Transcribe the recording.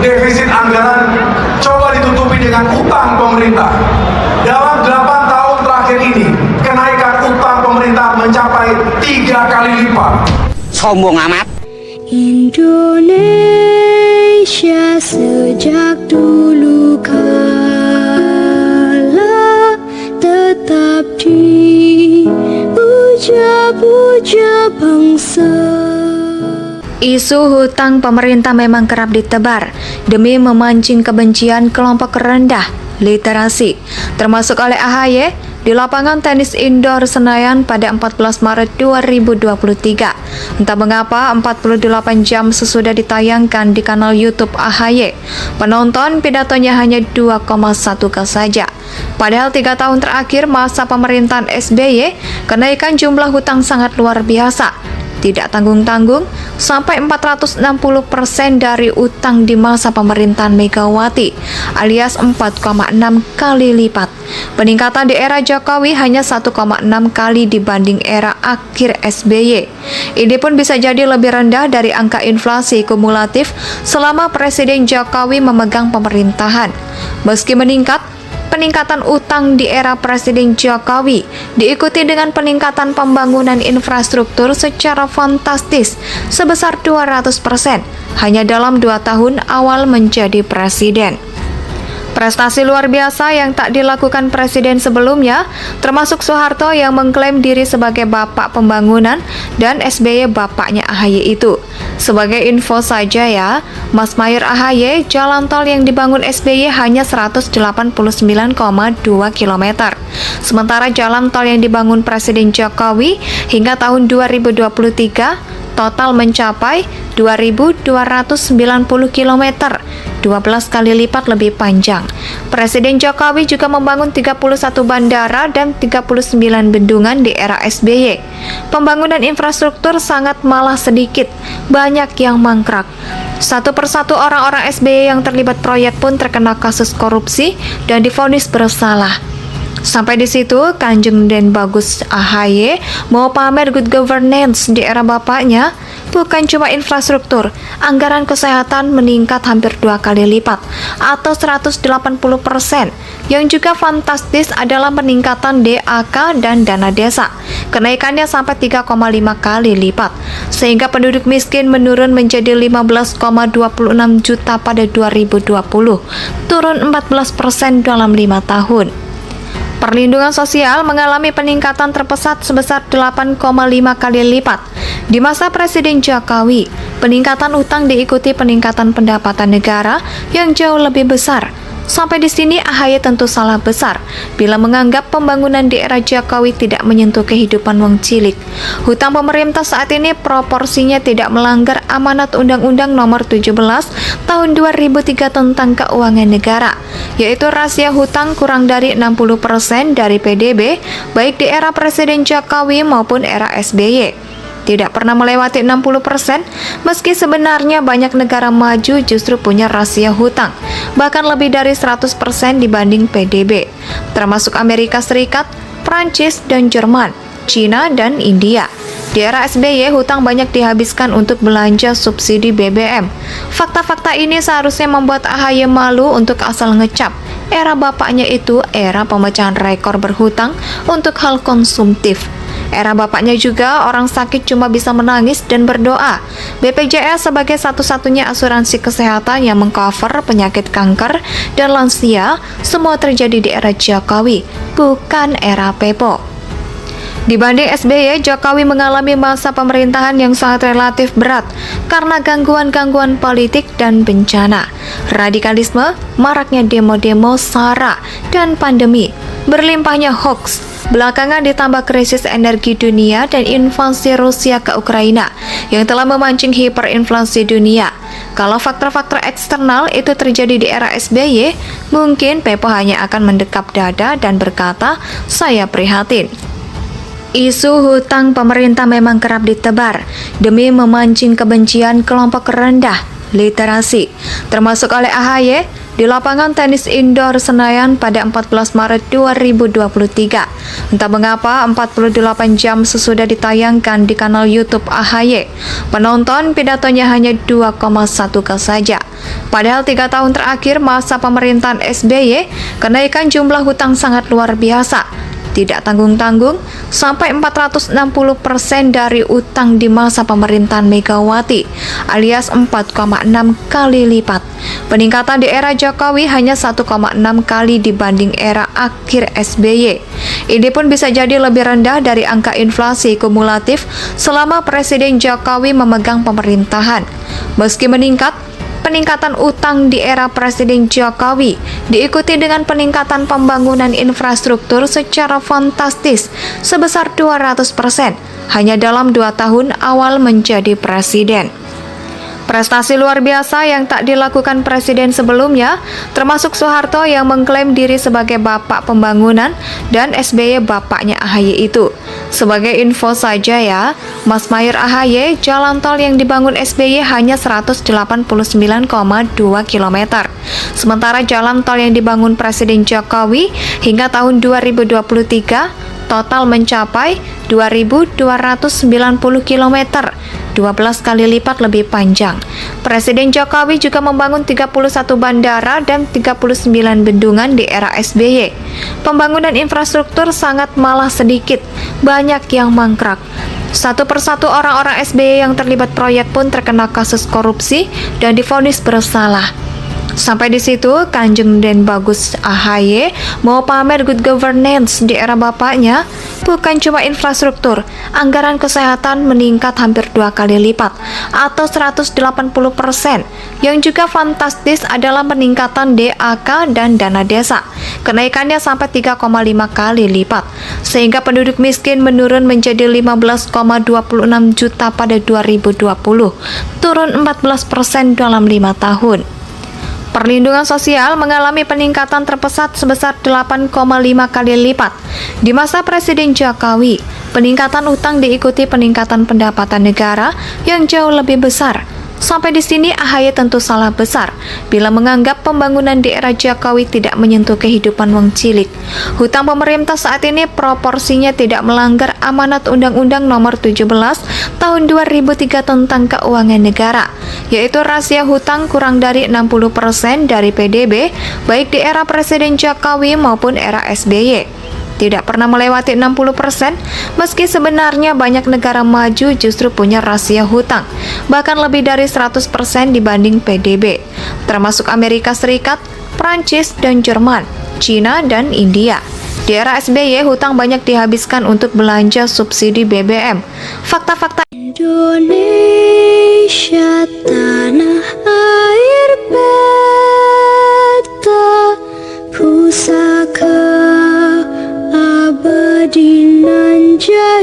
defisit anggaran coba ditutupi dengan utang pemerintah. Dalam 8 tahun terakhir ini, kenaikan utang pemerintah mencapai 3 kali lipat. Sombong amat. Indonesia sejak dulu kala tetap dipuja-puja bangsa. Isu hutang pemerintah memang kerap ditebar demi memancing kebencian kelompok rendah literasi, termasuk oleh AHY di lapangan tenis indoor Senayan pada 14 Maret 2023. Entah mengapa 48 jam sesudah ditayangkan di kanal YouTube AHY, penonton pidatonya hanya 2,1K saja. Padahal 3 tahun terakhir masa pemerintahan SBY, kenaikan jumlah hutang sangat luar biasa. Tidak tanggung-tanggung, sampai 460% dari utang di masa pemerintahan Megawati, alias 4,6 kali lipat. Peningkatan di era Jokowi hanya 1,6 kali dibanding era akhir SBY. Ini pun bisa jadi lebih rendah dari angka inflasi kumulatif selama Presiden Jokowi memegang pemerintahan. Meski meningkat, peningkatan utang di era Presiden Jokowi diikuti dengan peningkatan pembangunan infrastruktur secara fantastis sebesar 200% hanya dalam 2 tahun awal menjadi presiden. Prestasi luar biasa yang tak dilakukan presiden sebelumnya, termasuk Soeharto yang mengklaim diri sebagai bapak pembangunan dan SBY bapaknya AHY itu. Sebagai info saja ya, Mas Mayor AHY, jalan tol yang dibangun SBY hanya 189,2 km. Sementara jalan tol yang dibangun Presiden Jokowi hingga tahun 2023 total mencapai 2.290 km, 12 kali lipat lebih panjang. Presiden Jokowi juga membangun 31 bandara dan 39 bendungan di era SBY. Pembangunan infrastruktur sangat malah sedikit, banyak yang mangkrak. Satu persatu orang-orang SBY yang terlibat proyek pun terkena kasus korupsi dan divonis bersalah. Sampai di situ, Kanjeng Den Bagus AHY mau pamer good governance di era bapaknya. Bukan cuma infrastruktur, anggaran kesehatan meningkat hampir 2 kali lipat atau 180%. Yang juga fantastis adalah peningkatan DAK dan dana desa. Kenaikannya sampai 3,5 kali lipat, sehingga penduduk miskin menurun menjadi 15,26 juta pada 2020, turun 14% dalam 5 tahun. Perlindungan sosial mengalami peningkatan terpesat sebesar 8,5 kali lipat. Di masa Presiden Jokowi, peningkatan utang diikuti peningkatan pendapatan negara yang jauh lebih besar. Sampai di sini AHY tentu salah besar bila menganggap pembangunan di era Jokowi tidak menyentuh kehidupan wong cilik. Hutang pemerintah saat ini proporsinya tidak melanggar amanat Undang-Undang Nomor 17 Tahun 2003 tentang Keuangan Negara, yaitu rasio hutang kurang dari 60% dari PDB baik di era Presiden Jokowi maupun era SBY. Tidak pernah melewati 60%, meski sebenarnya banyak negara maju justru punya rasio hutang, bahkan lebih dari 100% dibanding PDB, termasuk Amerika Serikat, Prancis, dan Jerman, Cina, dan India. Di era SBY, hutang banyak dihabiskan untuk belanja subsidi BBM. Fakta-fakta ini seharusnya membuat AHY malu untuk asal ngecap. Era bapaknya itu era pemecahan rekor berhutang untuk hal konsumtif. Era bapaknya juga orang sakit cuma bisa menangis dan berdoa. BPJS sebagai satu-satunya asuransi kesehatan yang mengcover penyakit kanker dan lansia, semua terjadi di era Jokowi, bukan era Pepo. Dibanding SBY, Jokowi mengalami masa pemerintahan yang sangat relatif berat karena gangguan-gangguan politik dan bencana, radikalisme, maraknya demo-demo SARA, dan pandemi, berlimpahnya hoax. Belakangan ditambah krisis energi dunia dan invasi Rusia ke Ukraina yang telah memancing hiperinflasi dunia. Kalau faktor-faktor eksternal itu terjadi di era SBY, mungkin Pepo hanya akan mendekap dada dan berkata, "Saya prihatin." Isu hutang pemerintah memang kerap ditebar demi memancing kebencian kelompok rendah literasi, termasuk oleh AHY di lapangan tenis indoor Senayan pada 14 Maret 2023. Entah mengapa 48 jam sesudah ditayangkan di kanal YouTube AHY, penonton pidatonya hanya 2,1K saja. Padahal 3 tahun terakhir masa pemerintahan SBY, kenaikan jumlah hutang sangat luar biasa. Tidak tanggung-tanggung, sampai 460% dari utang di masa pemerintahan Megawati, alias 4,6 kali lipat. Peningkatan di era Jokowi hanya 1,6 kali dibanding era akhir SBY. Ini pun bisa jadi lebih rendah dari angka inflasi kumulatif selama Presiden Jokowi memegang pemerintahan. Meski meningkat, peningkatan utang di era Presiden Jokowi diikuti dengan peningkatan pembangunan infrastruktur secara fantastis sebesar 200% hanya dalam 2 tahun awal menjadi presiden. Prestasi luar biasa yang tak dilakukan presiden sebelumnya, termasuk Soeharto yang mengklaim diri sebagai bapak pembangunan dan SBY bapaknya AHY itu. Sebagai info saja ya, Mas Mayor AHY, jalan tol yang dibangun SBY hanya 189,2 km. Sementara jalan tol yang dibangun Presiden Jokowi hingga tahun 2023 total mencapai 2.290 km, 12 kali lipat lebih panjang. Presiden Jokowi juga membangun 31 bandara dan 39 bendungan di era SBY. Pembangunan infrastruktur sangat malah sedikit, banyak yang mangkrak. Satu persatu orang-orang SBY yang terlibat proyek pun terkena kasus korupsi dan divonis bersalah. Sampai di situ, Kanjeng Den Bagus AHY mau pamer good governance di era bapaknya. Bukan cuma infrastruktur, anggaran kesehatan meningkat hampir 2 kali lipat atau 180%. Yang juga fantastis adalah peningkatan DAK dan dana desa. Kenaikannya sampai 3,5 kali lipat, sehingga penduduk miskin menurun menjadi 15,26 juta pada 2020, turun 14% dalam 5 tahun. Perlindungan sosial mengalami peningkatan terpesat sebesar 8,5 kali lipat. Di masa Presiden Jokowi, peningkatan utang diikuti peningkatan pendapatan negara yang jauh lebih besar. Sampai di sini AHY tentu salah besar bila menganggap pembangunan di era Jokowi tidak menyentuh kehidupan wong cilik. Hutang pemerintah saat ini proporsinya tidak melanggar amanat Undang-Undang Nomor 17 Tahun 2003 tentang Keuangan Negara, yaitu rasio hutang kurang dari 60% dari PDB baik di era Presiden Jokowi maupun era SBY. Tidak pernah melewati 60%, meski sebenarnya banyak negara maju justru punya rasio hutang, bahkan lebih dari 100% dibanding PDB, termasuk Amerika Serikat, Prancis, dan Jerman, Cina, dan India. Di era SBY, hutang banyak dihabiskan untuk belanja subsidi BBM. Fakta-fakta Indonesia tanah air beta pusaka abadi nan jaya.